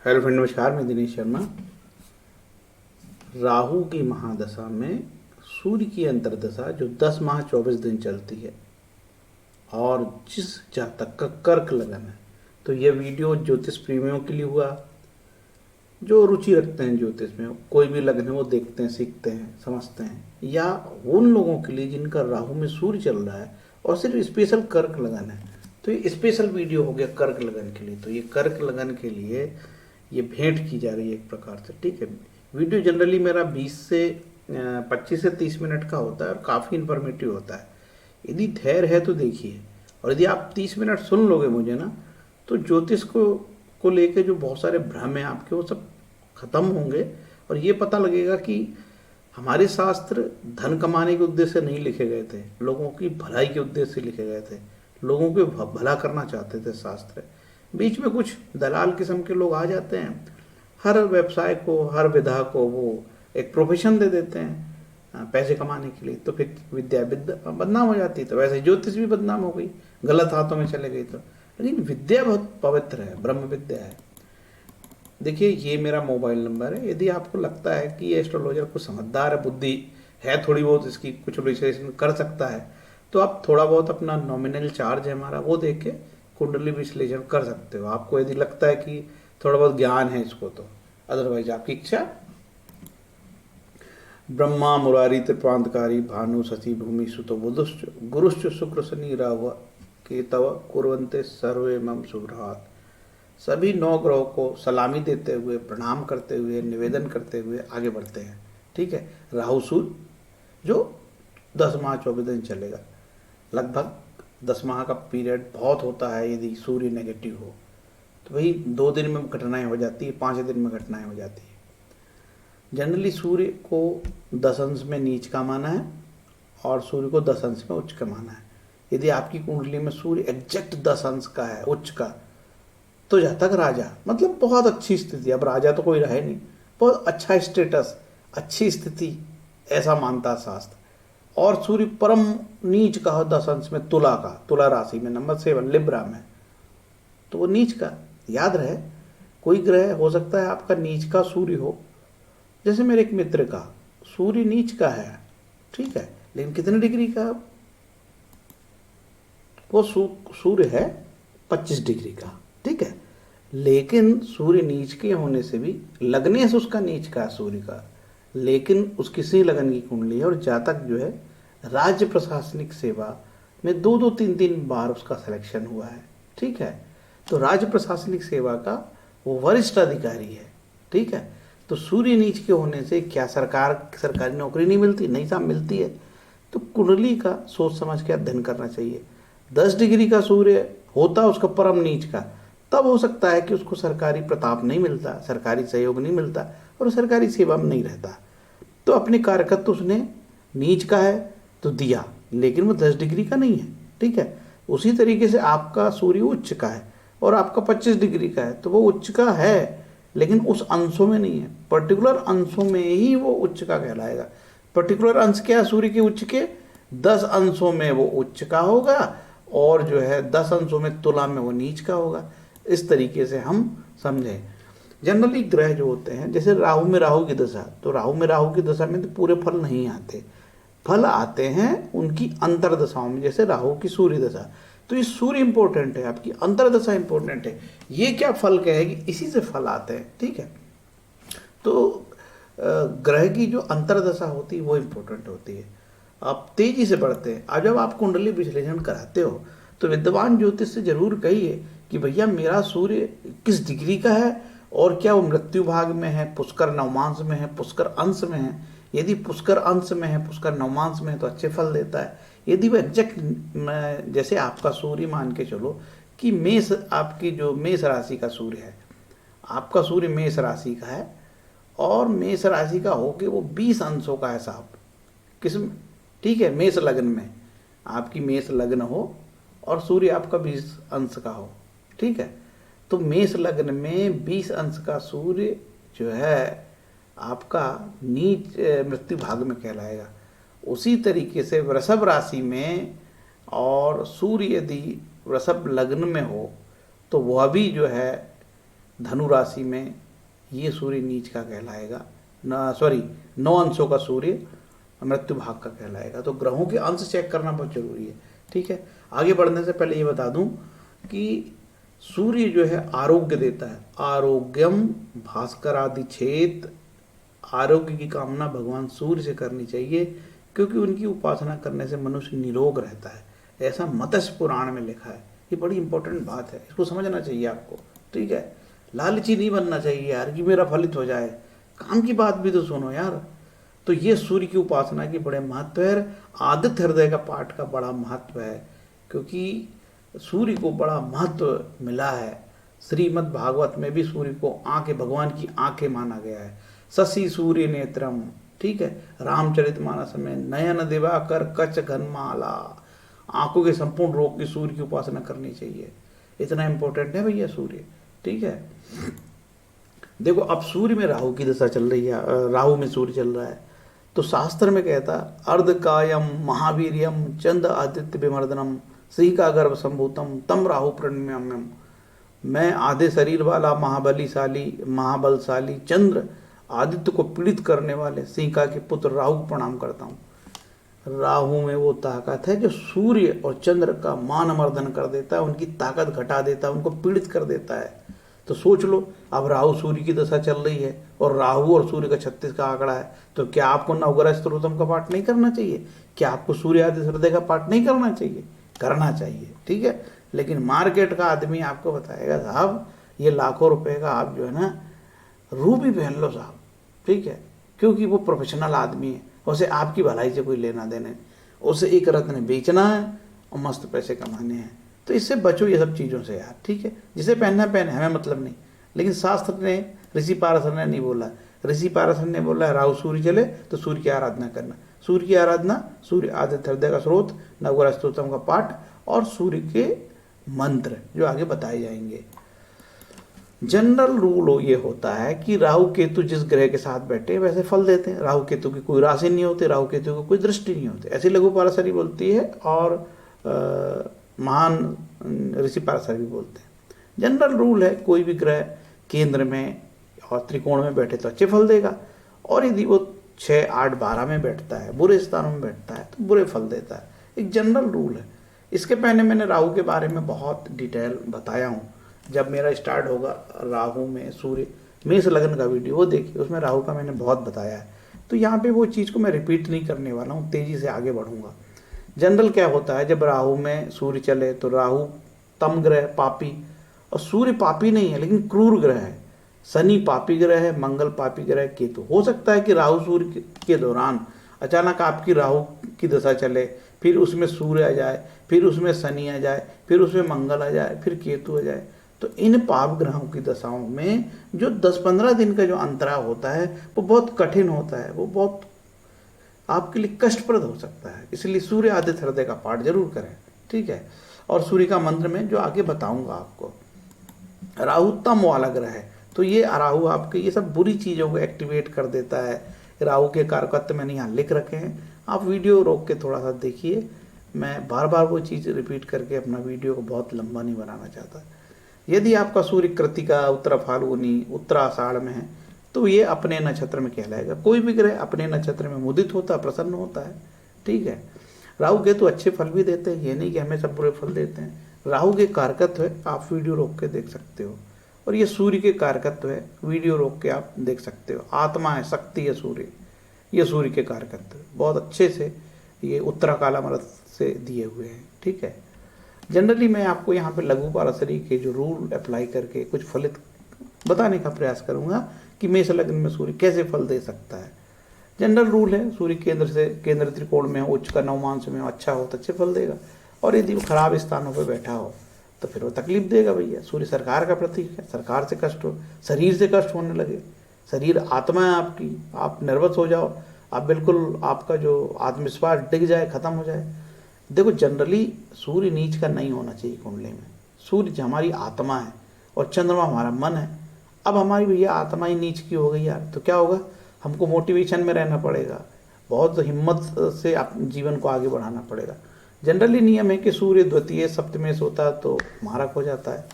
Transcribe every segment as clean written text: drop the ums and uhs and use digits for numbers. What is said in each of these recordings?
Hello friend, नमस्कार। मैं दिनेश शर्मा। राहु की महादशा में सूर्य की अंतर्दशा जो 10 माह 24 दिन चलती है और जिस जातक का कर्क लगन है, तो यह वीडियो ज्योतिष प्रेमियों के लिए हुआ, जो रुचि रखते हैं ज्योतिष में, कोई भी लग्न है वो देखते हैं, सीखते हैं, समझते हैं, या उन लोगों के लिए जिनका राहु में सूर्य चल रहा है और सिर्फ स्पेशल कर्क लगन है। तो ये स्पेशल वीडियो हो गया कर्क लगन के लिए। तो ये कर्क लगन के लिए ये भेंट की जा रही है एक प्रकार से, ठीक है। वीडियो जनरली मेरा 25 से 30 मिनट का होता है और काफ़ी इन्फॉर्मेटिव होता है। यदि धैर्य है तो देखिए, और यदि आप 30 मिनट सुन लोगे मुझे ना, तो ज्योतिष को लेके जो बहुत सारे भ्रम हैं आपके, वो सब खत्म होंगे और ये पता लगेगा कि हमारे शास्त्र धन कमाने के उद्देश्य से नहीं लिखे गए थे, लोगों की भलाई के उद्देश्य से लिखे गए थे। लोगों को भला करना चाहते थे शास्त्र। बीच में कुछ दलाल किस्म के लोग आ जाते हैं, हर व्यवसाय को, हर विधा को वो एक प्रोफेशन दे देते हैं पैसे कमाने के लिए। तो फिर विद्या बदनाम हो जाती है। तो वैसे ज्योतिष भी बदनाम हो गई, गलत हाथों में चले गई। तो लेकिन विद्या बहुत पवित्र है, ब्रह्म विद्या है। देखिए, ये मेरा मोबाइल नंबर है। यदि आपको लगता है कि ये एस्ट्रोलॉजर को समझदार है, बुद्धि है थोड़ी बहुत, इसकी कुछ विश्लेषण कर सकता है, तो आप थोड़ा बहुत अपना नॉमिनल चार्ज है हमारा, वो दे के कुंडली विश्लेषण कर सकते हो। आपको यदि लगता है कि थोड़ा बहुत ज्ञान है इसको, तो अदरवाइज आपकी इच्छा। ब्रह्मा मुरारी त्रिपांतकारी भानु शशि भूमि सुतो बुधुश्च गुरुश्च शुक्र शनि राहु केतव कुर्वन्ते सर्वे मम शुभ्रात। सभी 9 ग्रहों को सलामी देते हुए, प्रणाम करते हुए, निवेदन करते हुए आगे बढ़ते हैं, ठीक है। राहु सूर्य जो 10 माह 24 दिन चलेगा, लगभग 10 माह का पीरियड बहुत होता है। यदि सूर्य नेगेटिव हो तो वही 2 दिन में घटनाएं हो जाती है, 5 दिन में घटनाएं हो जाती है। जनरली सूर्य को 10 अंश में नीच का माना है और सूर्य को 10 अंश में उच्च का माना है। यदि आपकी कुंडली में सूर्य एग्जैक्ट 10 अंश का है, उच्च का, तो जातक राजा, मतलब बहुत अच्छी स्थिति। अब राजा तो कोई रहे नहीं, बहुत अच्छा स्टेटस, अच्छी स्थिति, ऐसा मानता शास्त्र। और सूर्य परम नीच का हो 10 अंश में, तुला का, तुला राशि में, नंबर 7 लिब्रा में, तो वो नीच का। याद रहे, कोई ग्रह हो सकता है आपका नीच का सूर्य हो। जैसे मेरे एक मित्र का सूर्य नीच का है, ठीक है, लेकिन कितने डिग्री का? वो सूर्य है 25 डिग्री का, ठीक है। लेकिन सूर्य नीच के होने से भी, लगने से उसका नीच का है सूर्य का, लेकिन उसकी सिंह लगन की कुंडली है और जातक जो है राज्य प्रशासनिक सेवा में 2-2 3-3 बार उसका सिलेक्शन हुआ है, ठीक है। तो राज्य प्रशासनिक सेवा का वो वरिष्ठ अधिकारी है, ठीक है। तो सूर्य नीच के होने से क्या सरकारी नौकरी नहीं मिलती? नहीं साहब, मिलती है। तो कुंडली का सोच समझ के अध्ययन करना चाहिए। 10 डिग्री का सूर्य होता उसका परम नीच का, तब हो सकता है कि उसको सरकारी प्रताप नहीं मिलता, सरकारी सहयोग नहीं मिलता और सरकारी सेवा में नहीं रहता। तो अपने कार्यकर्ता उसने नीच का है तो दिया, लेकिन वो 10 डिग्री का नहीं है, ठीक है। उसी तरीके से आपका सूर्य उच्च का है और आपका 25 डिग्री का है, तो वो उच्च का है लेकिन उस अंशों में नहीं है, पर्टिकुलर अंशों में ही वो उच्च का कहलाएगा। पर्टिकुलर अंश क्या है सूर्य के उच्च के? 10 अंशों में वो उच्च का होगा और जो है 10 अंशों में तुला में वो नीच का होगा। इस तरीके से हम समझें। जनरली ग्रह जो होते हैं, जैसे राहु में राहु की दशा, तो राहु में राहु की दशा में तो पूरे फल नहीं आते, फल आते हैं उनकी अंतर्दशाओं में, जैसे राहु की सूर्य दशा। तो ये सूर्य इंपॉर्टेंट है, आपकी अंतर्दशा इंपॉर्टेंट है। ये क्या फल कहेगी, इसी से फल आते हैं, ठीक है। तो ग्रह की जो अंतर्दशा होती है वो इंपॉर्टेंट होती है। आप तेजी से बढ़ते हैं। अब जब आप कुंडली विश्लेषण कराते हो तो विद्वान ज्योतिष से जरूर कहिए कि भैया मेरा सूर्य किस डिग्री का है और क्या वो मृत्यु भाग में है, पुष्कर नवमांश में है, पुष्कर अंश में है। यदि पुष्कर अंश में है, पुष्कर नवमांश में है, तो अच्छे फल देता है। यदि वो एग्जैक्ट, जैसे आपका सूर्य मान के चलो कि मेष, आपकी जो मेष राशि का सूर्य है, आपका सूर्य मेष राशि का है और मेष राशि का हो के वो 20 अंशों का है साहब, किस्म, ठीक है। मेष लग्न में आपकी मेष लग्न हो और सूर्य आपका 20 अंश का हो, ठीक है। तो मेष लग्न में 20 अंश का सूर्य जो है आपका नीच मृत्यु भाग में कहलाएगा। उसी तरीके से वृषभ राशि में और सूर्य यदि वृषभ लग्न में हो तो वह भी जो है धनु राशि में ये सूर्य नीच का कहलाएगा, ना सॉरी 9 अंशों का सूर्य मृत्यु भाग का कहलाएगा। तो ग्रहों के अंश चेक करना बहुत जरूरी है, ठीक है। आगे बढ़ने से पहले ये बता दूं कि सूर्य जो है आरोग्य देता है, आरोग्यम भास्कर आदि छेद, आरोग्य की कामना भगवान सूर्य से करनी चाहिए, क्योंकि उनकी उपासना करने से मनुष्य निरोग रहता है, ऐसा मत्स्य पुराण में लिखा है। ये बड़ी इंपॉर्टेंट बात है, इसको समझना चाहिए आपको, ठीक है। लालची नहीं बनना चाहिए यार कि मेरा फलित हो जाए, काम की बात भी तो सुनो यार। तो ये सूर्य की उपासना की बड़े महत्व है। आदित्य हृदय का पाठ का बड़ा महत्व है, क्योंकि सूर्य को बड़ा महत्व मिला है। श्रीमद् भागवत में भी सूर्य को आंखें, भगवान की आंखें माना गया है। शशि सूर्य नेत्रम, ठीक है। रामचरितमानस में नयन दिवाकर कच घनमाला, आंखों के संपूर्ण रोग की सूर्य की उपासना करनी चाहिए, इतना इंपॉर्टेंट है भैया सूर्य, ठीक है। देखो अब सूर्य में राहु की दशा चल रही है, राहु में सूर्य चल रहा है, तो शास्त्र में कहता अर्धकायम महावीर्यम चंद आदित्य विमर्दनम श्री का गर्भ संभूतम तम राहु प्रणम्यम। मैं आधे शरीर वाला महाबलशाली चंद्र आदित्य को पीड़ित करने वाले सिंका के पुत्र राहु को प्रणाम करता हूँ। राहु में वो ताकत है जो सूर्य और चंद्र का मान मर्दन कर देता है, उनकी ताकत घटा देता है, उनको पीड़ित कर देता है। तो सोच लो, अब राहु सूर्य की दशा चल रही है और राहु और सूर्य का 36 का आंकड़ा है, तो क्या आपको नवग्रह स्तोत्रम का पाठ नहीं करना चाहिए? क्या आपको सूर्य आदि हृदय का पाठ नहीं करना चाहिए? करना चाहिए, ठीक है। लेकिन मार्केट का आदमी आपको बताएगा साहब ये लाखों रुपए का आप जो है ना रूबी पहन लो साहब, ठीक है, क्योंकि वो प्रोफेशनल आदमी है, उसे आपकी भलाई से कोई लेना देना नहीं, उसे एक रत्न बेचना है और मस्त पैसे कमाने हैं। तो इससे बचो ये सब चीज़ों से यार, ठीक है। जिसे पहनना पहने, हमें मतलब नहीं। लेकिन शास्त्र ने, ऋषि पाराशर ने नहीं बोला। ऋषि पाराशर ने बोला राहु सूर्य चले तो सूर्य की आराधना करना। सूर्य की आराधना, सूर्य आदित्य हृदय का स्रोत, नवग्रह स्तोत्रम का पाठ और सूर्य के मंत्र जो आगे बताए जाएंगे। जनरल रूल ये होता है कि राहु केतु जिस ग्रह के साथ बैठे वैसे फल देते हैं। राहु केतु की कोई राशि नहीं होती, राहु केतु की कोई दृष्टि नहीं होती, ऐसी लघु पाराशरी बोलती है और महान ऋषि पाराशर भी बोलते हैं। जनरल रूल है कोई भी ग्रह केंद्र में और त्रिकोण में बैठे तो अच्छे फल देगा, और यदि वो 6, 8, 12 में बैठता है, बुरे स्थानों में बैठता है तो बुरे फल देता है। एक जनरल रूल है। इसके पहले मैंने राहु के बारे में बहुत डिटेल बताया हूँ। जब मेरा स्टार्ट होगा राहु में सूर्य मेष लग्न का वीडियो, वो देखिए, उसमें राहु का मैंने बहुत बताया है। तो यहाँ पे वो चीज़ को मैं रिपीट नहीं करने वाला हूँ, तेज़ी से आगे बढ़ूँगा। जनरल क्या होता है, जब राहु में सूर्य चले तो राहु तम ग्रह, पापी, और सूर्य पापी नहीं है लेकिन क्रूर ग्रह है। शनि पापी ग्रह है, मंगल पापी ग्रह है, केतु। हो सकता है कि राहु सूर्य के दौरान अचानक आपकी राहु की दशा चले, फिर उसमें सूर्य आ जाए, फिर उसमें शनि आ जाए, फिर उसमें मंगल आ जाए, फिर केतु आ जाए। तो इन पाप ग्रहों की दशाओं में जो 10-15 दिन का जो अंतराल होता है वो बहुत कठिन होता है, वो बहुत आपके लिए कष्टप्रद हो सकता है। इसलिए सूर्य आदित्य हृदय का पाठ जरूर करें, ठीक है। और सूर्य का मंत्र में जो आगे बताऊंगा आपको। राहु तम वाला ग्रह है, तो ये राहु आपके ये सब बुरी चीज़ों को एक्टिवेट कर देता है। राहु के कारकत्व मैंने यहाँ लिख रखे हैं, आप वीडियो रोक के थोड़ा सा देखिए। मैं बार बार वो चीज़ रिपीट करके अपना वीडियो को बहुत लंबा नहीं बनाना चाहता। यदि आपका सूर्य कृतिका, उत्तरा फाल्गुनी, उत्तरा आषाढ़ में है तो ये अपने नक्षत्र में कहलाएगा। कोई भी ग्रह अपने नक्षत्र में मुदित होता है, प्रसन्न होता है, ठीक है। राहु के तो अच्छे फल भी देते हैं, ये नहीं कि हमें सब बुरे फल देते हैं। राहु के कारकत्व है, आप वीडियो रोक के देख सकते हो। और ये सूर्य के कारकत्व है, वीडियो रोक के आप देख सकते हो। आत्मा है, शक्ति है सूर्य, ये सूर्य के कारकत्व बहुत अच्छे से ये उत्तरा काला मरद से दिए हुए हैं, ठीक है। जनरली मैं आपको यहाँ पे लघु पाराशरी के जो रूल अप्लाई करके कुछ फलित बताने का प्रयास करूँगा कि मेष लग्न में सूर्य कैसे फल दे सकता है। जनरल रूल है, सूर्य केंद्र त्रिकोण में हो, उच्च का नवमांश में हो, अच्छा हो तो अच्छे फल देगा, और यदि वो खराब स्थानों पर बैठा हो तो फिर वो तकलीफ देगा भैया। सूर्य सरकार का प्रतीक है, सरकार से कष्ट हो, शरीर से कष्ट होने लगे, शरीर आत्मा है आपकी, आप नर्वस हो जाओ, आप बिल्कुल आपका जो आत्मविश्वास डिग जाए, खत्म हो जाए। देखो जनरली सूर्य नीच का नहीं होना चाहिए कुंडली में। सूर्य हमारी आत्मा है और चंद्रमा हमारा मन है। अब हमारी भैया आत्मा ही नीच की हो गई यार, तो क्या होगा, हमको मोटिवेशन में रहना पड़ेगा, बहुत हिम्मत से आप जीवन को आगे बढ़ाना पड़ेगा। जनरली नियम है कि सूर्य द्वितीय सप्तमेश होता है तो मारक हो जाता है।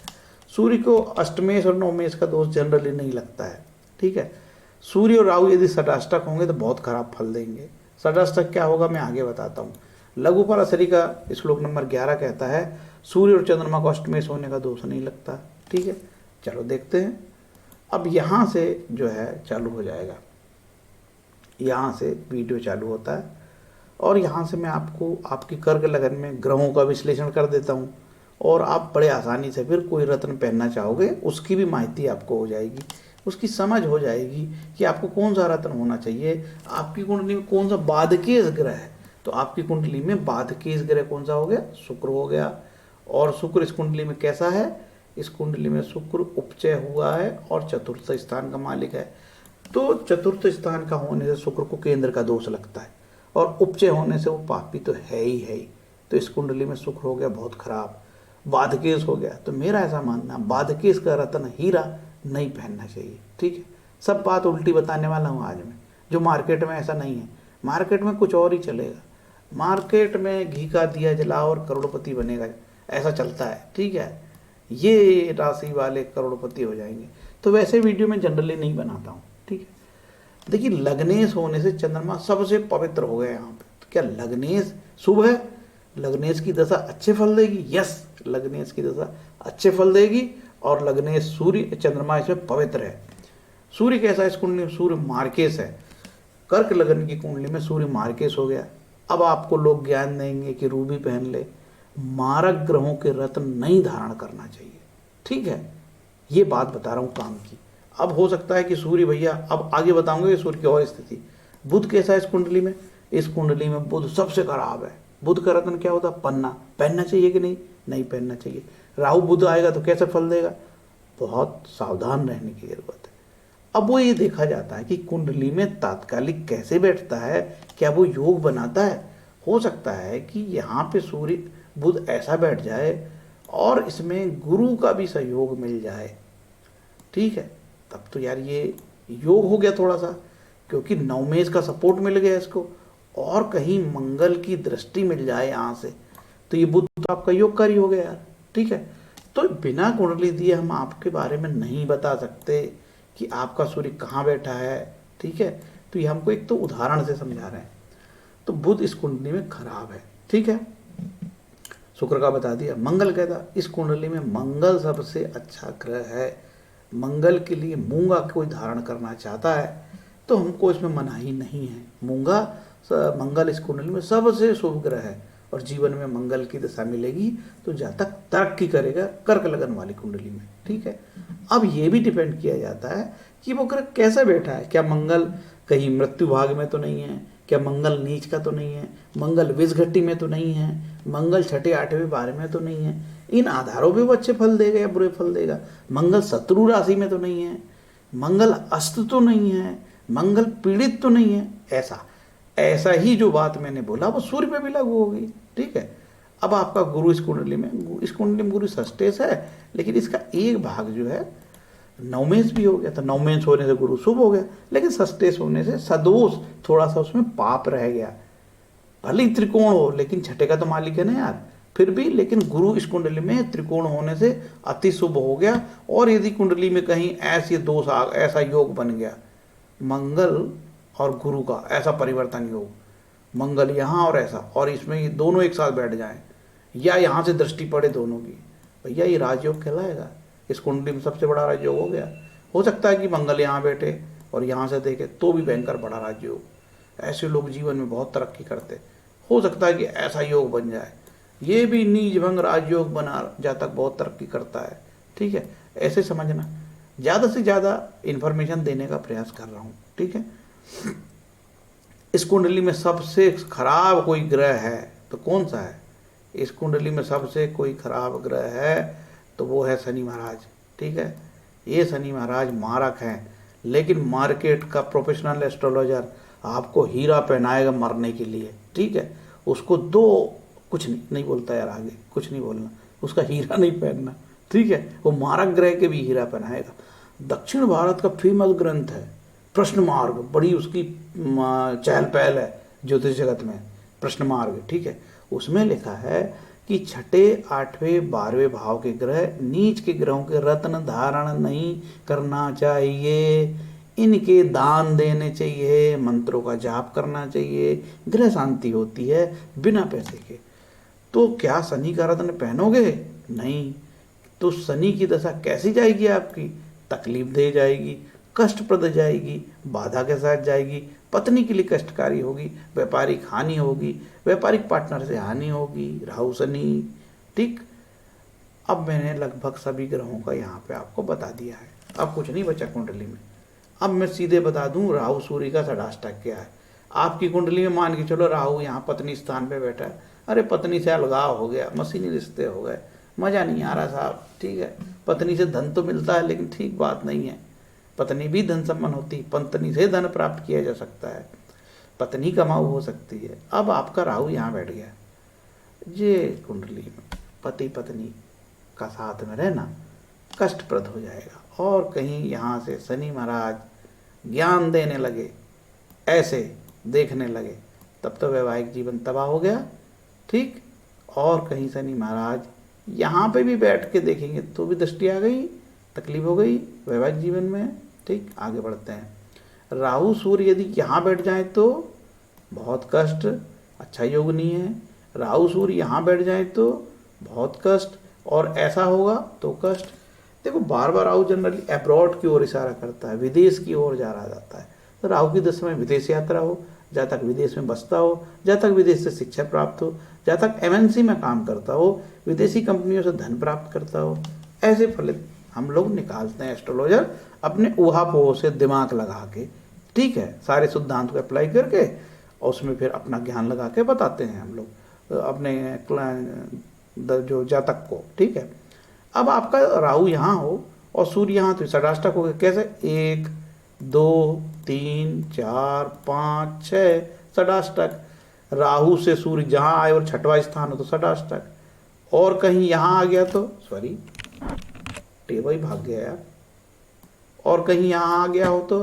सूर्य को अष्टमेश और नवमेश का दोष जनरली नहीं लगता है, ठीक है। सूर्य और राहु यदि षडाष्टक होंगे तो बहुत खराब फल देंगे। षडाष्टक क्या होगा मैं आगे बताता हूँ। लघु पराशरी का श्लोक नंबर 11 कहता है सूर्य और चंद्रमा को अष्टमेश होने का दोष नहीं लगता, ठीक है। चलो देखते हैं। अब यहाँ से जो है चालू हो जाएगा, यहाँ से वीडियो चालू होता है और यहाँ से मैं आपको आपकी कर्क लगन में ग्रहों का विश्लेषण कर देता हूँ और आप बड़े आसानी से फिर कोई रत्न पहनना चाहोगे उसकी भी माहिती आपको हो जाएगी, उसकी समझ हो जाएगी कि आपको कौन सा रत्न होना चाहिए, आपकी कुंडली में कौन सा बाधकेश ग्रह है। तो आपकी कुंडली में बाधकेश ग्रह कौन सा हो गया, शुक्र हो गया। और शुक्र इस कुंडली में कैसा है, इस कुंडली में शुक्र उपचय हुआ है और चतुर्थ स्थान का मालिक है। तो चतुर्थ स्थान का होने से शुक्र को केंद्र का दोष लगता है और उपचय होने से वो पापी तो है ही। तो इस कुंडली में शुक्र हो गया बहुत खराब, बाधकेश हो गया। तो मेरा ऐसा मानना बाधकेश का रत्न हीरा नहीं पहनना चाहिए, ठीक है। सब बात उल्टी बताने वाला हूँ आज मैं, जो मार्केट में ऐसा नहीं है। मार्केट में कुछ और ही चलेगा, मार्केट में घी का दिया जलाओ और करोड़पति बनेगा, ऐसा चलता है, ठीक है। ये राशि वाले करोड़पति हो जाएंगे। तो वैसे वीडियो में जनरली नहीं बनाता हूँ, ठीक है। देखिए लग्नेश होने से चंद्रमा सबसे पवित्र हो गया यहाँ पे। तो क्या लग्नेश शुभ है, लग्नेश की दशा अच्छे फल देगी? यस, लग्नेश की दशा अच्छे फल देगी और लग्नेश सूर्य चंद्रमा इसमें पवित्र है। सूर्य कैसा है इस कुंडली में, सूर्य मार्केश है। कर्क लगन की कुंडली में सूर्य मार्केश हो गया। अब आपको लोग ज्ञान देंगे कि रूबी पहन ले, मारक ग्रहों के रत्न नहीं धारण करना चाहिए, ठीक है। ये बात बता रहा हूँ काम की। अब हो सकता है कि सूर्य भैया, अब आगे बताऊंगे सूर्य की और स्थिति। बुध कैसा है इस कुंडली में, इस कुंडली में बुध सबसे खराब है। बुध का रत्न क्या होता है, पन्ना। पहनना चाहिए कि नहीं, नहीं पहनना चाहिए। राहु बुध आएगा तो कैसे फल देगा, बहुत सावधान रहने की जरूरत है। अब वो ये देखा जाता है कि कुंडली में तात्कालिक कैसे बैठता है, क्या वो योग बनाता है। हो सकता है कि यहाँ पे सूर्य बुध ऐसा बैठ जाए और इसमें गुरु का भी सहयोग मिल जाए, ठीक है। तब तो यार ये योग हो गया थोड़ा सा, क्योंकि नवमेश का सपोर्ट मिल गया इसको और कहीं मंगल की दृष्टि मिल जाए यहाँ से, तो ये बुध तो आपका योगकारी हो गया यार, ठीक है। तो बिना कुंडली दिए हम आपके बारे में नहीं बता सकते कि आपका सूर्य कहाँ बैठा है, ठीक है। तो ये हमको एक तो उदाहरण से समझा रहे हैं। तो बुध इस कुंडली में खराब है, ठीक है। शुक्र का बता दिया। मंगल कहता इस कुंडली में मंगल सबसे अच्छा ग्रह है। मंगल के लिए मूंगा कोई धारण करना चाहता है तो हमको इसमें मनाही नहीं है। मूंगा मंगल इस कुंडली में सबसे शुभ ग्रह है और जीवन में मंगल की दशा मिलेगी तो जहाँ तक तरक्की करेगा कर्क लगन वाली कुंडली में, ठीक है। अब ये भी डिपेंड किया जाता है कि वो ग्रह कैसा बैठा है। क्या मंगल कहीं मृत्यु भाग में तो नहीं है, क्या मंगल नीच का तो नहीं है, मंगल विषघट्टी में तो नहीं है, मंगल छठे आठवें बारे में तो नहीं है। इन आधारों पे वो अच्छे फल देगा या बुरे फल देगा। मंगल शत्रु राशि में तो नहीं है, मंगल अस्त तो नहीं है, मंगल पीड़ित तो नहीं है। ऐसा ही जो बात मैंने बोला वो सूर्य पे भी लागू होगी, ठीक है। अब आपका गुरु इस कुंडली में गुरु षष्ठेश है, लेकिन इसका एक भाग जो है नवमेश भी हो गया। तो नवमेश होने से गुरु शुभ हो गया, लेकिन षष्ठेश होने से सदोष थोड़ा सा उसमें पाप रह गया। भले ही त्रिकोण हो लेकिन छठे का तो मालिक है ना यार, फिर भी। लेकिन गुरु इस कुंडली में त्रिकोण होने से अति शुभ हो गया। और यदि कुंडली में कहीं ऐसे दोष ऐसा योग बन गया, मंगल और गुरु का ऐसा परिवर्तन योग, मंगल यहाँ और ऐसा, और इसमें ये दोनों एक साथ बैठ जाएं या यहाँ से दृष्टि पड़े दोनों की, भैया ये राजयोग कहलाएगा। इस कुंडली में सबसे बड़ा राजयोग हो गया। हो सकता है कि मंगल यहाँ बैठे और यहाँ से देखे तो भी भयंकर बड़ा राजयोग। ऐसे लोग जीवन में बहुत तरक्की करते। हो सकता है कि ऐसा योग बन जाए, ये भी नीच भंग राजयोग बना जातक बहुत तरक्की करता है, ठीक है। ऐसे समझना, ज़्यादा से ज़्यादा इन्फॉर्मेशन देने का प्रयास कर रहा हूँ, ठीक है। इस कुंडली में सबसे खराब कोई ग्रह है तो कौन सा है? इस कुंडली में सबसे कोई खराब ग्रह है तो वो है शनि महाराज, ठीक है। ये शनि महाराज मारक हैं, लेकिन मार्केट का प्रोफेशनल एस्ट्रोलॉजर आपको हीरा पहनाएगा मरने के लिए, ठीक है। उसको दो कुछ नहीं बोलता यार, आगे कुछ नहीं बोलना, उसका हीरा नहीं पहनना, ठीक है। वो मारक ग्रह के भी हीरा पहनाएगा। दक्षिण भारत का फेमस ग्रंथ है प्रश्न मार्ग, बड़ी उसकी चहल पहल है ज्योतिष जगत में, प्रश्न मार्ग, ठीक है। उसमें लिखा है कि कि छठे, आठवें, 12वें भाव के ग्रह नीच के ग्रहों के रत्न धारण नहीं करना चाहिए, इनके दान देने चाहिए, मंत्रों का जाप करना चाहिए, ग्रह शांति होती है बिना पैसे के। तो क्या शनि का रत्न पहनोगे? नहीं। तो शनि की दशा कैसी जाएगी आपकी? तकलीफ दे जाएगी, कष्टप्रद जाएगी, बाधा के साथ जाएगी, पत्नी के लिए कष्टकारी होगी, व्यापारिक हानि होगी, व्यापारिक पार्टनर से हानि होगी, राहु शनि। ठीक। अब मैंने लगभग सभी ग्रहों का यहाँ पे आपको बता दिया है, अब कुछ नहीं बचा कुंडली में। अब मैं सीधे बता दूं राहु सूर्य का षडाष्टक क्या है। आपकी कुंडली में मान के चलो राहु यहाँ पत्नी स्थान पे बैठा है, अरे पत्नी से अलगाव हो गया, मशीनी रिश्ते हो गए, मजा नहीं आ रहा साहब। ठीक है, पत्नी से धन तो मिलता है लेकिन ठीक बात नहीं है, पत्नी भी धन संपन्न होती, पत्नी से धन प्राप्त किया जा सकता है, पत्नी कमाऊ हो सकती है। अब आपका राहु यहाँ बैठ गया, ये कुंडली में पति पत्नी का साथ में रहना कष्टप्रद हो जाएगा, और कहीं यहाँ से शनि महाराज ज्ञान देने लगे, ऐसे देखने लगे, तब तो वैवाहिक जीवन तबाह हो गया। ठीक। और कहीं शनि महाराज यहाँ पे भी बैठ के देखेंगे तो भी दृष्टि आ गई, तकलीफ हो गई वैवाहिक जीवन में। ठीक। आगे बढ़ते हैं। राहु सूर्य यदि यहाँ बैठ जाए तो बहुत कष्ट, अच्छा योग नहीं है। राहु सूर्य यहाँ बैठ जाए तो बहुत कष्ट, और ऐसा होगा तो कष्ट। देखो बार बार राहु जनरली अब्रॉड की ओर इशारा करता है, विदेश की ओर जा रहा जाता है। तो राहु की दशा में विदेश यात्रा हो, जहाँ तक विदेश में बसता हो, जहाँ तक विदेश से शिक्षा प्राप्त हो, जहाँ तक एमएनसी में काम करता हो, विदेशी कंपनियों से धन प्राप्त करता हो, ऐसे फलित हम लोग निकालते हैं एस्ट्रोलॉजर अपने ऊहापोह से दिमाग लगा के। ठीक है, सारे सिद्धांत को अप्लाई करके और उसमें फिर अपना ज्ञान लगा के बताते हैं हम लोग अपने जो जातक को। ठीक है। अब आपका राहु यहाँ हो और सूर्य यहाँ, तो षडाष्टक हो गया। कैसे? 1 2 3 4 5 6 षडाष्टक। राहु से सूर्य जहाँ आए और छठवां स्थान हो तो षडाष्टक, और कहीं यहाँ आ गया तो सॉरी टेबल ही भाग गया यार, और कहीं यहाँ आ गया हो तो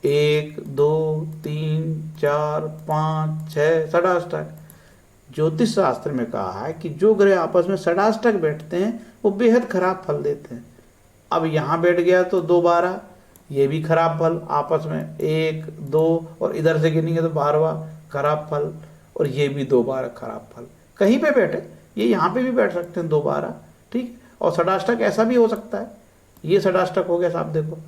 1 2 3 4 5 6 षडाष्टक। ज्योतिष शास्त्र में कहा है कि जो ग्रह आपस में षडाष्टक बैठते हैं वो बेहद खराब फल देते हैं। अब यहाँ बैठ गया तो 2 12, ये भी खराब फल आपस में, 1 2, और इधर से गिनेंगे तो 12वां खराब फल, और ये भी 2 12 खराब फल। कहीं पे बैठे, ये यहाँ पे भी बैठ सकते हैं 2 12। ठीक। और षडाष्टक ऐसा भी हो सकता है, ये षडाष्टक हो गया साहब देखो,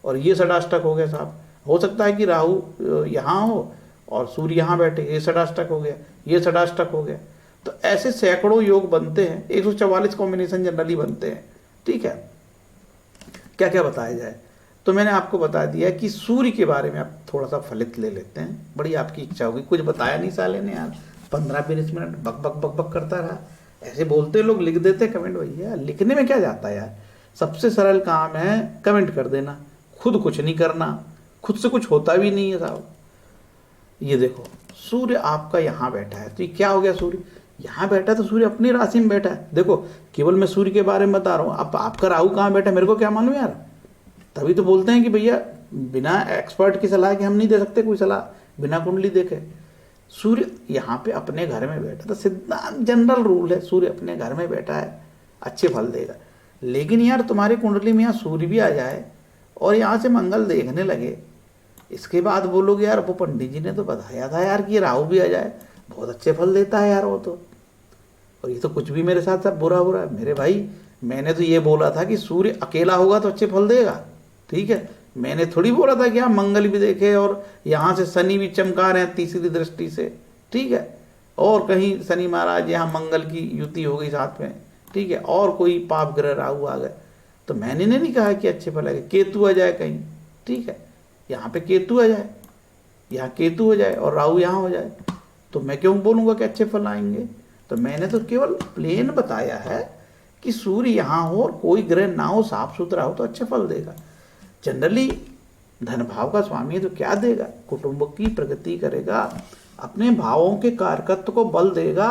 और ये षडाष्टक हो गया साहब। हो सकता है कि राहु यहाँ हो और सूर्य यहाँ बैठे, ये षडाष्टक हो गया, ये षडाष्टक हो गया। तो ऐसे सैकड़ों योग बनते हैं, 144 कॉम्बिनेशन जनरली बनते हैं। ठीक है। क्या क्या बताया जाए, तो मैंने आपको बता दिया कि सूर्य के बारे में आप थोड़ा सा फलित ले लेते हैं। बड़ी आपकी इच्छा होगी, कुछ बताया नहीं साले ने यार, 15-20 मिनट बक बक बक बक करता रहा। ऐसे बोलते लोग, लिख देते कमेंट, भैया लिखने में क्या जाता है यार, सबसे सरल काम है कमेंट कर देना, खुद कुछ नहीं करना, खुद से कुछ होता भी नहीं है साहब। ये देखो सूर्य आपका यहाँ बैठा है, तो ये क्या हो गया, सूर्य यहाँ बैठा है तो सूर्य अपनी राशि में बैठा है। देखो केवल मैं सूर्य के बारे में बता रहा हूँ, अब आपका राहु कहाँ बैठा है मेरे को क्या मालूम यार। तभी तो बोलते हैं कि भैया बिना एक्सपर्ट की सलाह के हम नहीं दे सकते कोई सलाह, बिना कुंडली देखे। सूर्य यहाँ पे अपने घर में बैठा, तो सिद्धांत जनरल रूल है, सूर्य अपने घर में बैठा है अच्छे फल देगा। लेकिन यार तुम्हारी कुंडली में यहाँ सूर्य भी आ जाए और यहाँ से मंगल देखने लगे, इसके बाद बोलोगे यार वो पंडित जी ने तो बताया था यार कि राहु भी आ जाए, बहुत अच्छे फल देता है यार वो तो, और ये तो कुछ भी मेरे साथ सब बुरा बुरा। मेरे भाई मैंने तो ये बोला था कि सूर्य अकेला होगा तो अच्छे फल देगा। ठीक है, मैंने थोड़ी बोला था कि आप मंगल भी देखे और यहाँ से शनि भी चमका रहे हैं तीसरी दृष्टि से। ठीक है, और कहीं शनि महाराज यहाँ मंगल की युति हो गई साथ में। ठीक है, और कोई पाप ग्रह राहु आ गए, तो मैंने नहीं कहा कि अच्छे फल आएंगे। केतु आ जाए कहीं, ठीक है, यहाँ पे केतु आ जाए, यहाँ केतु हो जाए और राहु यहाँ हो जाए, तो मैं क्यों बोलूँगा कि अच्छे फल आएंगे। तो मैंने तो केवल प्लेन बताया है कि सूर्य यहाँ हो और कोई ग्रह ना हो, साफ सुथरा हो तो अच्छे फल देगा। जनरली धन भाव का स्वामी है तो क्या देगा, कुटुंब की प्रगति करेगा, अपने भावों के कारकत्व को बल देगा।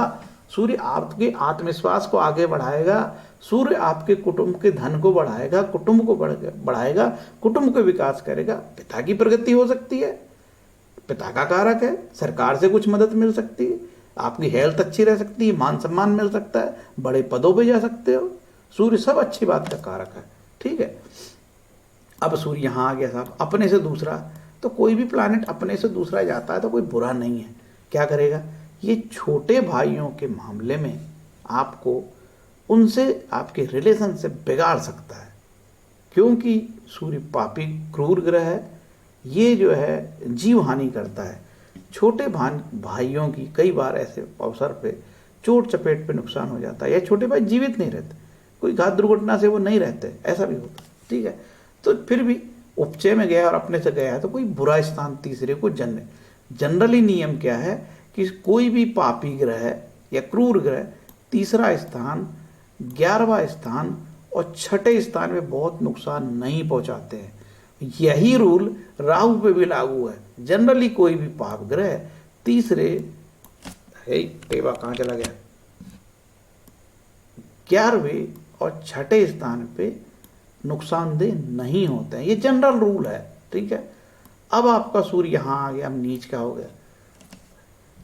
सूर्य आपके आत्मविश्वास को आगे बढ़ाएगा, सूर्य आपके कुटुंब के धन को बढ़ाएगा, कुटुंब को बढ़ाएगा, कुटुंब को विकास करेगा। पिता की प्रगति हो सकती है, पिता का कारक है, सरकार से कुछ मदद मिल सकती है, आपकी हेल्थ अच्छी रह सकती है, मान सम्मान मिल सकता है, बड़े पदों पे जा सकते हो। सूर्य सब अच्छी बात का कारक है, ठीक है। अब सूर्य यहाँ आ गया साहब अपने से दूसरा, तो कोई भी प्लैनेट अपने से दूसरा जाता है तो कोई बुरा नहीं है। क्या करेगा, ये छोटे भाइयों के मामले में आपको उनसे आपके रिलेशन से बिगाड़ सकता है, क्योंकि सूर्य पापी क्रूर ग्रह है। ये जो है जीव हानि करता है। छोटे भाइयों की कई बार ऐसे अवसर पे चोट चपेट पे नुकसान हो जाता है, या छोटे भाई जीवित नहीं रहते, कोई घात दुर्घटना से वो नहीं रहते, ऐसा भी होता है, ठीक है। तो फिर भी उपचय में गया और अपने से गया है तो कोई बुरा स्थान तीसरे को जनरली नियम क्या है कि कोई भी पापी ग्रह या क्रूर ग्रह तीसरा स्थान, 11वां स्थान और छठे स्थान में बहुत नुकसान नहीं पहुंचाते हैं। यही रूल राहु पे भी लागू है। जनरली कोई भी पाप ग्रह तीसरे, टेबा कहाँ चला गया, 11वें और छठे स्थान पे नुकसानदेह नहीं होते हैं, ये जनरल रूल है, ठीक है। अब आपका सूर्य यहाँ आ गया, अब नीच का हो गया।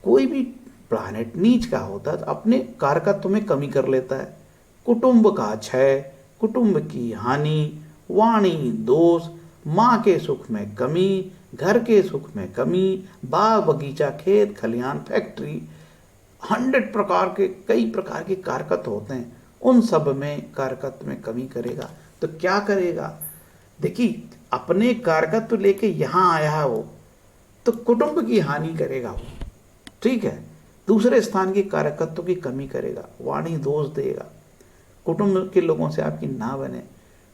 कोई भी प्लैनेट नीच का होता है तो अपने कारकत्व में कमी कर लेता है। कुटुंब का क्षय, कुटुंब की हानि, वाणी दोष, माँ के सुख में कमी, घर के सुख में कमी, बाग बगीचा खेत खलिहान फैक्ट्री, 100 प्रकार के कई प्रकार के कारकत्व होते हैं, उन सब में कारकत्व में कमी करेगा। तो क्या करेगा, देखिए अपने कारकत्व लेके यहाँ आया है वो, तो कुटुंब की हानि करेगा वो, ठीक है। दूसरे स्थान की कारकत्व की कमी करेगा, वाणी दोष देगा, कुटुंब के लोगों से आपकी ना बने,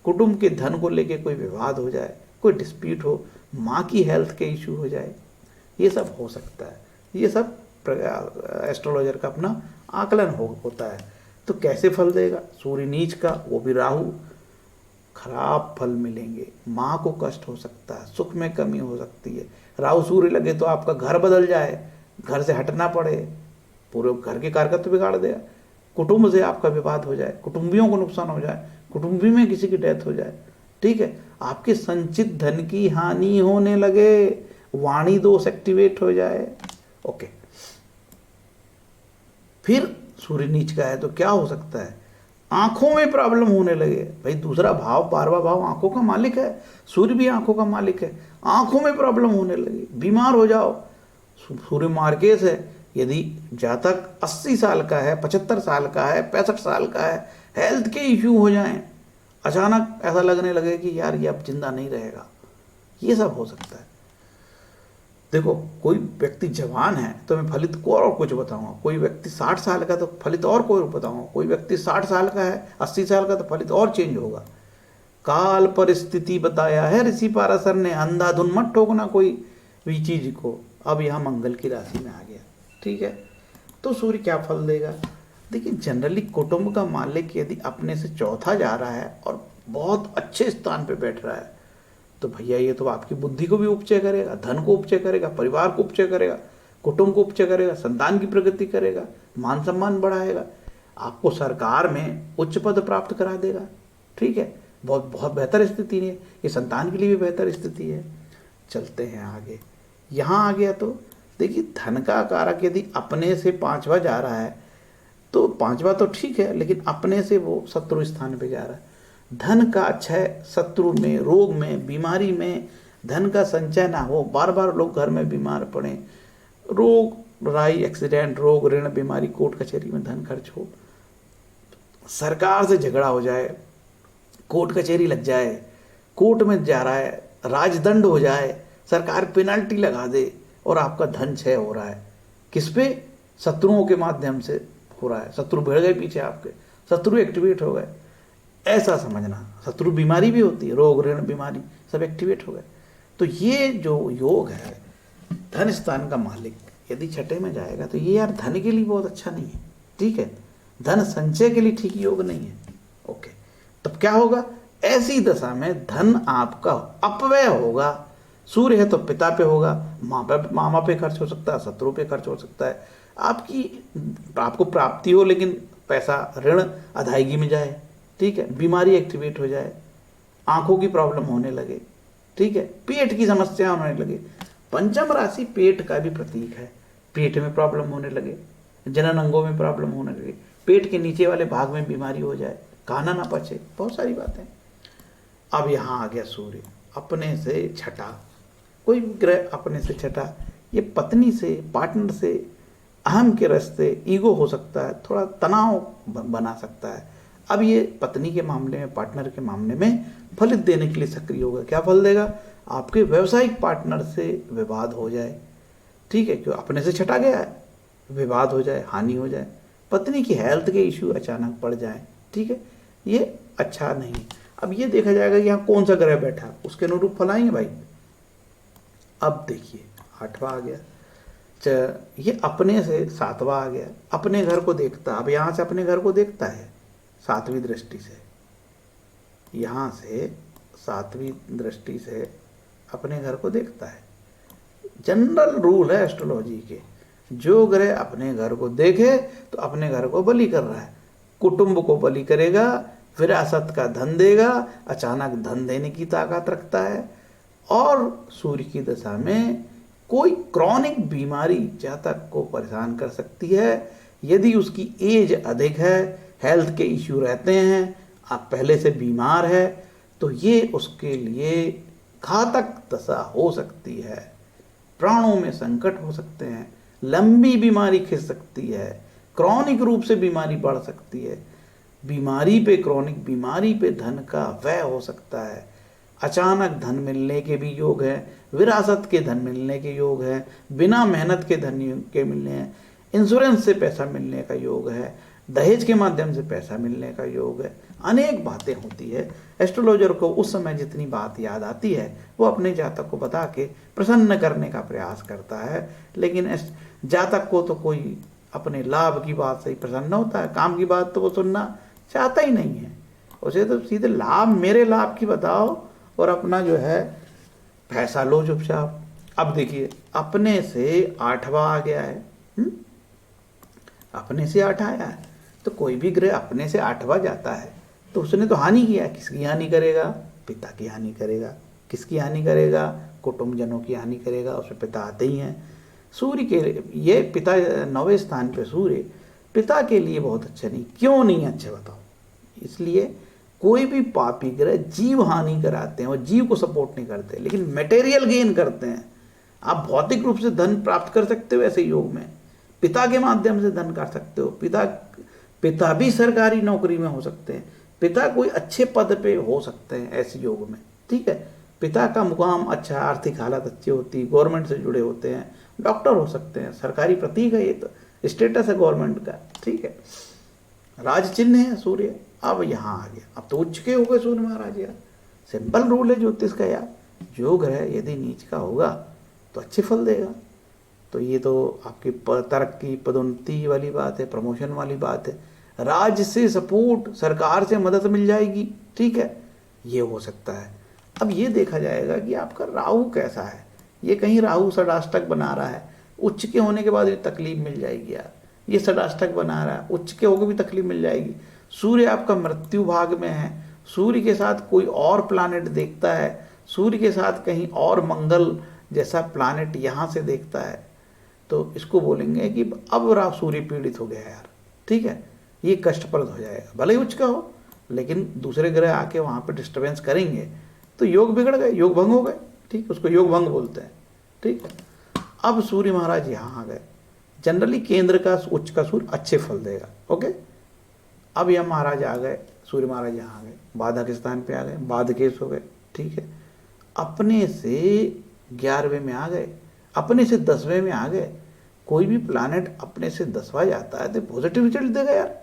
कुटुंब के धन को लेके कोई विवाद हो जाए, कोई डिस्प्यूट हो, माँ की हेल्थ के इशू हो जाए, ये सब हो सकता है। ये सब एस्ट्रोलॉजर का अपना आकलन होता है। तो कैसे फल देगा, सूर्य नीच का, वो भी राहु, खराब फल मिलेंगे, माँ को कष्ट हो सकता है, सुख में कमी हो सकती है। राहु सूर्य लगे तो आपका घर बदल जाए, घर से हटना पड़े, पूरे घर के कारकत्व बिगाड़ देगा, कुटुंब से आपका विवाद हो जाए, कुटुंबियों को नुकसान हो जाए, कुटुंबी में किसी की डेथ हो जाए, ठीक है। आपके संचित धन की हानि होने लगे, वाणी दोष एक्टिवेट हो जाए, ओके। फिर सूर्य नीच का है तो क्या हो सकता है, आंखों में प्रॉब्लम होने लगे। भाई दूसरा भाव 12वां भाव आंखों का मालिक है, सूर्य भी आंखों का मालिक है, आंखों में प्रॉब्लम होने लगी, बीमार हो जाओ। सूर्य मार्केस है, यदि जातक 80 साल का है, 75 साल का है, 65 साल का है, हेल्थ के इश्यू हो जाएं, अचानक ऐसा लगने लगे कि यार ये अब जिंदा नहीं रहेगा, ये सब हो सकता है। देखो कोई व्यक्ति जवान है तो मैं फलित को और कुछ बताऊंगा, कोई व्यक्ति 60 साल का तो फलित और कोई बताऊंगा, कोई व्यक्ति 60 साल का है 80 साल का तो फलित और चेंज होगा। काल परिस्थिति बताया है ऋषि पाराशर ने, अंधाधुन मत ठोकना कोई भी चीज को। अब यहाँ मंगल की राशि में आ गया, ठीक है। तो सूर्य क्या फल देगा, देखिए जनरली कुटुंब का मालिक यदि अपने से चौथा जा रहा है और बहुत अच्छे स्थान पे बैठ रहा है तो भैया ये तो आपकी बुद्धि को भी उपचय करेगा, धन को उपचय करेगा, परिवार को उपचय करेगा, कुटुंब को उपचय करेगा, संतान की प्रगति करेगा, मान सम्मान बढ़ाएगा, आपको सरकार में उच्च पद प्राप्त करा देगा, ठीक है। बहुत बहुत बेहतर स्थिति है, ये संतान के लिए भी बेहतर स्थिति है। चलते हैं आगे, यहाँ आ गया तो देखिए धन का कारक यदि अपने से 5वां जा रहा है तो 5वां तो ठीक है, लेकिन अपने से वो शत्रु स्थान पे जा रहा है। धन का क्षय शत्रु में, रोग में, बीमारी में, धन का संचय ना हो, बार बार लोग घर में बीमार पड़े, रोग राई एक्सीडेंट, रोग ऋण बीमारी, कोर्ट कचहरी में धन खर्च हो, सरकार से झगड़ा हो जाए, कोर्ट कचहरी लग जाए, कोर्ट में जा रहा है, राजदंड हो जाए, सरकार पेनल्टी लगा दे और आपका धन क्षय हो रहा है, किस पे, शत्रुओं के माध्यम से हो रहा है, शत्रु भिड़ गए पीछे आपके, शत्रु एक्टिवेट हो गए, ऐसा समझना। शत्रु बीमारी भी होती है, रोग ऋण बीमारी सब एक्टिवेट हो गए। तो ये जो योग है, धन स्थान का मालिक यदि छठे में जाएगा तो ये यार धन के लिए बहुत अच्छा नहीं है, ठीक है, धन संचय के लिए ठीक योग नहीं है, ओके। तब क्या होगा, ऐसी दशा में धन आपका अपव्यय होगा। सूर्य है तो पिता पे होगा, मामा पे खर्च हो सकता है, शत्रु पे खर्च हो सकता है, आपको प्राप्ति हो लेकिन पैसा ऋण अदायगी में जाए, ठीक है, बीमारी एक्टिवेट हो जाए, आंखों की प्रॉब्लम होने लगे, ठीक है, पेट की समस्या होने लगे। पंचम राशि पेट का भी प्रतीक है, पेट में प्रॉब्लम होने लगे, जनन अंगों में प्रॉब्लम होने लगे, पेट के नीचे वाले भाग में बीमारी हो जाए, खाना ना पचे, बहुत सारी बातें। अब यहाँ आ गया सूर्य अपने से छठा, कोई ग्रह अपने से छठा, ये पत्नी से, पार्टनर से, अहम के रास्ते, ईगो हो सकता है, थोड़ा तनाव बना सकता है। अब ये पत्नी के मामले में, पार्टनर के मामले में फलित देने के लिए सक्रिय होगा। क्या फल देगा? आपके व्यवसायिक पार्टनर से विवाद हो जाए, ठीक है, क्यों अपने से छटा गया है, विवाद हो जाए, हानि हो जाए, पत्नी की हेल्थ के इश्यू अचानक पड़ जाए, ठीक है, ये अच्छा नहीं। अब ये देखा जाएगा कि यहाँ कौन सा ग्रह बैठा, उसके अनुरूप फल आएंगे भाई। अब देखिए आठवां आ गया, ये अपने से सातवां आ गया, अपने घर को देखता, अब यहाँ से अपने घर को देखता है सातवीं दृष्टि से, यहाँ से सातवीं दृष्टि से अपने घर को देखता है। जनरल रूल है एस्ट्रोलॉजी के, जो ग्रह अपने घर को देखे तो अपने घर को बलि कर रहा है, कुटुंब को बलि करेगा, विरासत का धन देगा, अचानक धन देने की ताकत रखता है। और सूर्य की दशा में कोई क्रॉनिक बीमारी जातक को परेशान कर सकती है। यदि उसकी एज अधिक है, हेल्थ के इश्यू रहते हैं, आप पहले से बीमार है, तो ये उसके लिए घातक दशा हो सकती है, प्राणों में संकट हो सकते हैं, लंबी बीमारी खिंच सकती है, क्रॉनिक रूप से बीमारी बढ़ सकती है, बीमारी पे, क्रॉनिक बीमारी पे धन का व्यय हो सकता है, अचानक धन मिलने के भी योग है, विरासत के धन मिलने के योग है, बिना मेहनत के धन के मिलने हैं, इंश्योरेंस से पैसा मिलने का योग है, दहेज के माध्यम से पैसा मिलने का योग है, अनेक बातें होती है। एस्ट्रोलॉजर को उस समय जितनी बात याद आती है वो अपने जातक को बता के प्रसन्न करने का प्रयास करता है, लेकिन जातक को तो कोई अपने लाभ की बात से ही प्रसन्न होता है, काम की बात तो वो सुनना चाहता ही नहीं है। उसे तो सीधे लाभ, मेरे लाभ की बताओ और अपना जो है पैसा लो चुपचाप। अब देखिए अपने से आठवां आ गया है, अपने से आठ आया है, तो कोई भी ग्रह अपने से आठवां जाता है तो उसने तो हानि किया। किसकी हानि करेगा? पिता की हानि करेगा। किसकी हानि करेगा? कुटुंबजनों की हानि करेगा, उसमें पिता आते ही हैं। सूर्य के ये पिता 9वें स्थान पे सूर्य पिता के लिए बहुत अच्छा नहीं। क्यों नहीं अच्छा बताओ? इसलिए कोई भी पापी ग्रह जीव हानि कराते हैं और जीव को सपोर्ट नहीं करते, लेकिन मटेरियल गेन करते हैं। आप भौतिक रूप से धन प्राप्त कर सकते हो ऐसे योग में, पिता के माध्यम से धन कर सकते हो। पिता भी सरकारी नौकरी में हो सकते हैं, पिता कोई अच्छे पद पे हो सकते हैं ऐसे योग में, ठीक है। पिता का मुकाम अच्छा, आर्थिक हालत अच्छी होती, गवर्नमेंट से जुड़े होते हैं, डॉक्टर हो सकते हैं, सरकारी प्रतीक है, ये तो स्टेटस है गवर्नमेंट का, ठीक है, राज चिन्ह है सूर्य। अब यहाँ आ गया, अब तो उच्च के हो गए सूर्य महाराज यार। सिंपल रूल है ज्योतिष का यार, जो ग्रह यदि नीच का होगा तो अच्छे फल देगा। तो ये तो आपकी तरक्की, पदोन्नति वाली बात है, प्रमोशन वाली बात है, राज्य से सपोर्ट, सरकार से मदद मिल जाएगी, ठीक है, ये हो सकता है। अब ये देखा जाएगा कि आपका राहु कैसा है। ये कहीं राहु षडाष्टक बना रहा है, उच्च के होने के बाद ये तकलीफ मिल जाएगी यार। ये षडाष्टक बना रहा है, उच्च के होकर भी तकलीफ मिल जाएगी। सूर्य आपका मृत्यु भाग में है, सूर्य के साथ कोई और प्लानेट देखता है, सूर्य के साथ कहीं और मंगल जैसा प्लानेट यहाँ से देखता है, तो इसको बोलेंगे कि अब सूर्य पीड़ित हो गया यार, ठीक है, ये कष्टप्रद हो जाएगा। भले ही उच्च का हो, लेकिन दूसरे ग्रह आके वहाँ पर डिस्टर्बेंस करेंगे तो योग बिगड़ गए, योग भंग हो गए, ठीक, उसको योग भंग बोलते हैं, ठीक है। अब सूर्य महाराज यहाँ आ गए, जनरली केंद्र का उच्च का सूर्य अच्छे फल देगा, ओके। अब यह महाराज आ गए, सूर्य महाराज यहाँ आ गए, बाधक स्थान पे आ गए, बाधकेश हो गए, ठीक है। अपने से 11वें में आ गए, अपने से 10वें में आ गए। कोई भी प्लानेट अपने से 10वां जाता है तो पॉजिटिव रिजल्ट देगा यार,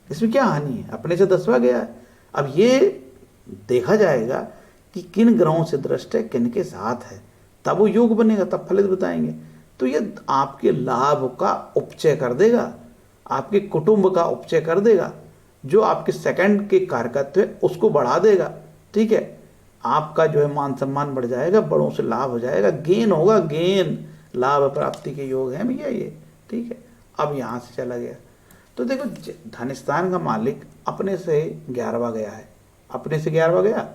इसमें क्या हानि है? अपने से 10वां गया है। अब ये देखा जाएगा कि किन ग्रहों से दृष्ट है, किन के साथ है, तब वो योग बनेगा, तब फलित बताएंगे। तो ये आपके लाभ का उपचय कर देगा, आपके कुटुंब का उपचय कर देगा, जो आपके सेकंड के कारकत्व है उसको बढ़ा देगा, ठीक है। आपका जो है मान सम्मान बढ़ जाएगा, बड़ों से लाभ हो जाएगा, गेन होगा, गेन, लाभ प्राप्ति के योग हैं भैया ये, ठीक है। अब यहाँ से चला गया तो देखो धन स्थान का मालिक अपने से 11वां गया है, अपने से 11वां गया,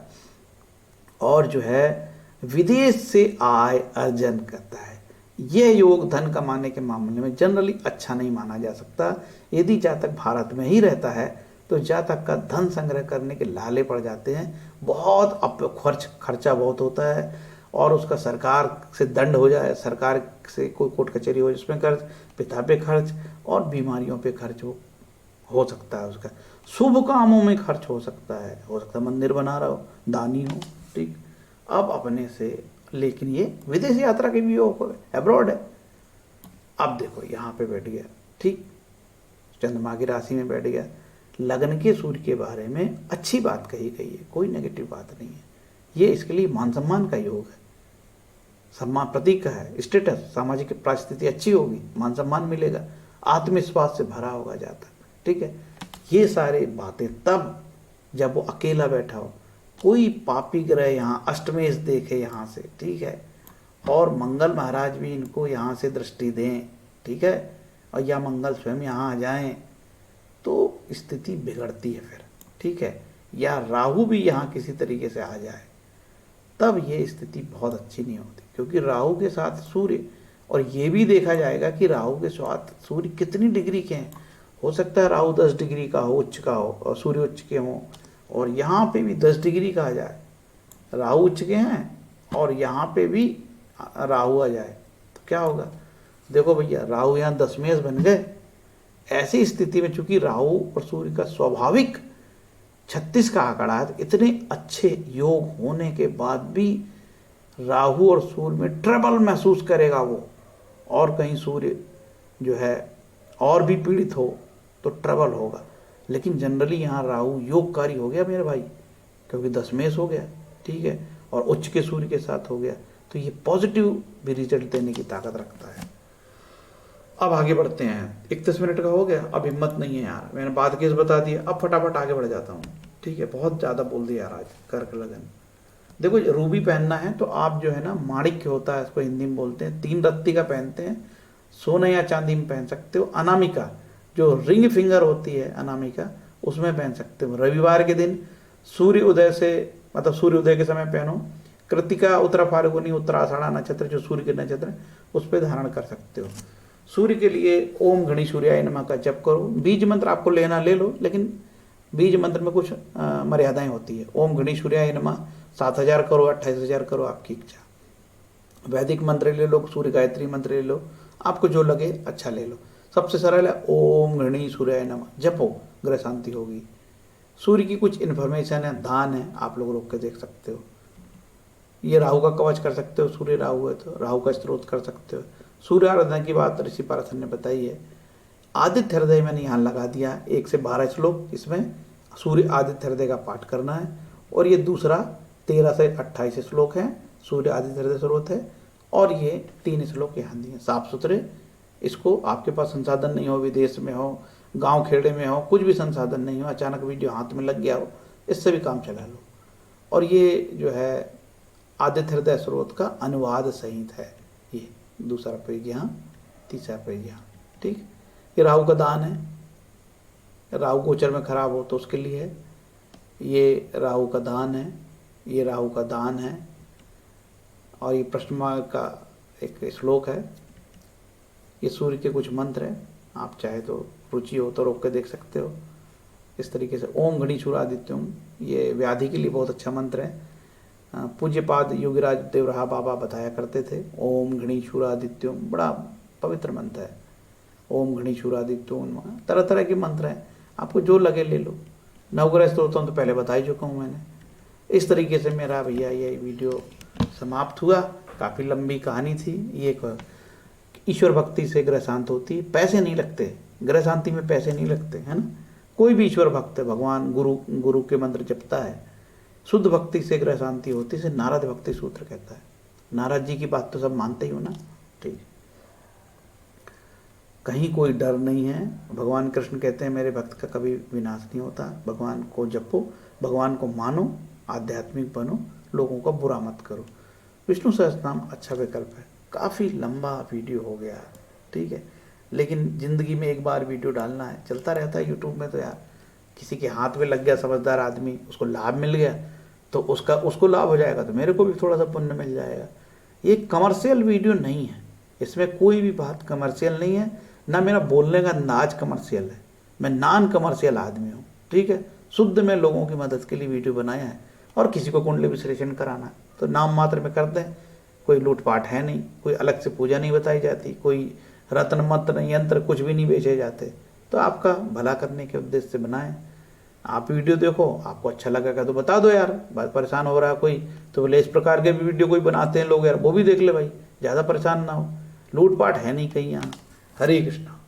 और जो है विदेश से आय अर्जन करता है। ये योग धन कमाने के मामले में जनरली अच्छा नहीं माना जा सकता। यदि जातक भारत में ही रहता है तो जातक का धन संग्रह करने के लाले पड़ जाते हैं, बहुत खर्चा बहुत होता है, और उसका सरकार से दंड हो जाए, सरकार से कोई कोर्ट कचहरी हो जिसमें खर्च, पिता पे खर्च और बीमारियों पे खर्च हो सकता है, उसका शुभ कामों में खर्च हो सकता है मंदिर बना रहा हो, दानी हो, ठीक। अब अपने से, लेकिन ये विदेश यात्रा के भी योग अब्रॉड है। अब देखो यहाँ पे बैठ गया, ठीक, चंद्रमा की राशि में बैठ गया, लग्न के सूर्य के बारे में अच्छी बात कही गई है, कोई नेगेटिव बात नहीं है। ये इसके लिए मान सम्मान का योग है, सम्मान प्रतीक का है, स्टेटस, सामाजिक परिस्थिति अच्छी होगी, मान सम्मान मिलेगा, आत्मविश्वास से भरा होगा जाता, ठीक है। ये सारी बातें तब जब वो अकेला बैठा हो, कोई पापी ग्रह यहाँ अष्टमेश देखे यहाँ से, ठीक है, और मंगल महाराज भी इनको यहाँ से दृष्टि दें, ठीक है, और या मंगल स्वयं यहाँ आ जाएं तो स्थिति बिगड़ती है फिर, ठीक है, या राहु भी यहाँ किसी तरीके से आ जाए तब ये स्थिति बहुत अच्छी नहीं होती, क्योंकि राहु के साथ सूर्य, और ये भी देखा जाएगा कि राहु के साथ सूर्य कितनी डिग्री के हैं। हो सकता है राहु 10 डिग्री का हो, उच्च का हो, और सूर्य उच्च के हों, और यहाँ पे भी 10 डिग्री का आ जाए, राहु उच्च के हैं और यहाँ पे भी राहु आ जाए तो क्या होगा। देखो भैया, राहु यहाँ दशमेश बन गए। ऐसी स्थिति में चूंकि राहु और सूर्य का स्वाभाविक 36 का आंकड़ा है, तो इतने अच्छे योग होने के बाद भी राहु और सूर्य में ट्रबल महसूस करेगा वो, और कहीं सूर्य जो है और भी पीड़ित हो तो ट्रबल होगा। लेकिन जनरली यहाँ राहु योगकारी हो गया मेरे भाई, क्योंकि दशमेश हो गया, ठीक है, और उच्च के सूर्य के साथ हो गया, तो ये पॉजिटिव भी रिजल्ट देने की ताकत रखता है। अब आगे बढ़ते हैं, 31 मिनट का हो गया, अब हिम्मत नहीं है यार, मैंने बात केस बता दिया, अब फटाफट आगे बढ़ जाता हूँ, ठीक है, बहुत ज़्यादा बोल दिया यार आज। कर्क लगन, देखो रूबी पहनना है तो आप जो है ना, माणिक्य होता है, इसको हिंदी में बोलते हैं, 3 रत्ती का पहनते हैं, सोने या चांदी में पहन सकते हो। अनामिका जो रिंग फिंगर होती है अनामिका, उसमें पहन सकते हो। रविवार के दिन सूर्य उदय से, मतलब सूर्य उदय के समय पहनो। कृतिका, उत्तरा फाल्गुनी, उत्तराषाढ़ा नक्षत्र जो सूर्य के नक्षत्र है उस पर धारण कर सकते हो। सूर्य के लिए ओम गणेश सूर्याय नमः का जप करो। बीज मंत्र आपको लेना ले लो, लेकिन बीज मंत्र में कुछ मर्यादाएं होती है। ओम गणेश सूर्याय नमः 7000 करो, 28000 करो, आपकी इच्छा। वैदिक मंत्र ले लो, सूर्य गायत्री मंत्र ले लो, आपको जो लगे अच्छा ले लो। सबसे सरल है ओम गणेश सूर्याय नमः, जपो, ग्रह शांति होगी। सूर्य की कुछ इन्फॉर्मेशन है, दान है, आप लोग रोक के देख सकते हो। ये राहु का कवच कर सकते हो, सूर्य राहु है तो राहु का स्त्रोत कर सकते हो। सूर्य आराधना की बात ऋषि पारथन ने बताई है। आदित्य हृदय मैंने यहाँ लगा दिया, 1 से 12 श्लोक, इसमें सूर्य आदित्य हृदय का पाठ करना है। और ये दूसरा 13 से 28 श्लोक है, सूर्य आदित्य हृदय स्रोत है, और ये 3 श्लोक यहाँ दिए साफ सुथरे। इसको आपके पास संसाधन नहीं हो, विदेश में हो, गांव खेड़े में हो, कुछ भी संसाधन नहीं हो, अचानक वीडियो हाथ में लग गया हो, इससे भी काम चला लो। और ये जो है आदित्य हृदय स्रोत का अनुवाद सहित है, ये दूसरा पेज यहाँ, तीसरा पेज यहाँ, ठीक। ये राहु का दान है, राहु गोचर में खराब हो तो उसके लिए है। ये राहु का दान है, ये राहु का दान है, और ये प्रश्न मार्क का एक श्लोक है। ये सूर्य के कुछ मंत्र हैं, आप चाहे तो रुचि हो तो रोक के देख सकते हो। इस तरीके से ओम गणेशूरादित्यम, ये व्याधि के लिए बहुत अच्छा मंत्र है। पूज्यपाद योगीराज देवराहा बाबा बताया करते थे, ओम गणेशूरादित्यम, बड़ा पवित्र मंत्र है। ओम गणेशूरादित्यम, तरह तरह के मंत्र हैं, आपको जो लगे ले लो। नवग्रह स्तोत्रम तो पहले बता ही चुका हूँ मैंने। इस तरीके से मेरा भैया ये वीडियो समाप्त हुआ। काफ़ी लंबी कहानी थी। ये ईश्वर भक्ति से ग्रह शांत होती है, पैसे नहीं लगते, ग्रह शांति में पैसे नहीं लगते, है ना। कोई भी ईश्वर भक्त है, भगवान गुरु के मंत्र जपता है, शुद्ध भक्ति से ग्रह शांति होती है। नारद भक्ति सूत्र कहता है। नारद जी की बात तो सब मानते ही हो ना, ठीक। कहीं कोई डर नहीं है। भगवान कृष्ण कहते हैं मेरे भक्त का कभी विनाश नहीं होता। भगवान को जपो, भगवान को मानो, आध्यात्मिक बनो, लोगों का बुरा मत करो। विष्णु सहस्त्रनाम अच्छा विकल्प है। काफ़ी लंबा वीडियो हो गया, ठीक है, लेकिन ज़िंदगी में एक बार वीडियो डालना है, चलता रहता है यूट्यूब में। तो यार किसी के हाथ में लग गया समझदार आदमी, उसको लाभ मिल गया तो उसको लाभ हो जाएगा, तो मेरे को भी थोड़ा सा पुण्य मिल जाएगा। ये कमर्शियल वीडियो नहीं है। इसमें कोई भी बात कमर्शियल नहीं है, ना मेरा बोलने का अंदाज कमर्शियल है। मैं नॉन कमर्शियल आदमी हूँ, ठीक है। शुद्ध में लोगों की मदद के लिए वीडियो बनाया है। और किसी को कुंडली विश्लेषण कराना है तो नाम मात्र में करते हैं, कोई लूटपाट है नहीं, कोई अलग से पूजा नहीं बताई जाती, कोई रत्न मंत्र यंत्र कुछ भी नहीं बेचे जाते। तो आपका भला करने के उद्देश्य से बनाएं। आप वीडियो देखो, आपको अच्छा लगेगा तो बता दो यार, बात परेशान हो रहा है कोई तो बोले इस प्रकार के भी वीडियो कोई बनाते हैं लोग यार, वो भी देख ले भाई, ज़्यादा परेशान ना हो। लूटपाट है नहीं कहीं यहाँ। हरे कृष्णा।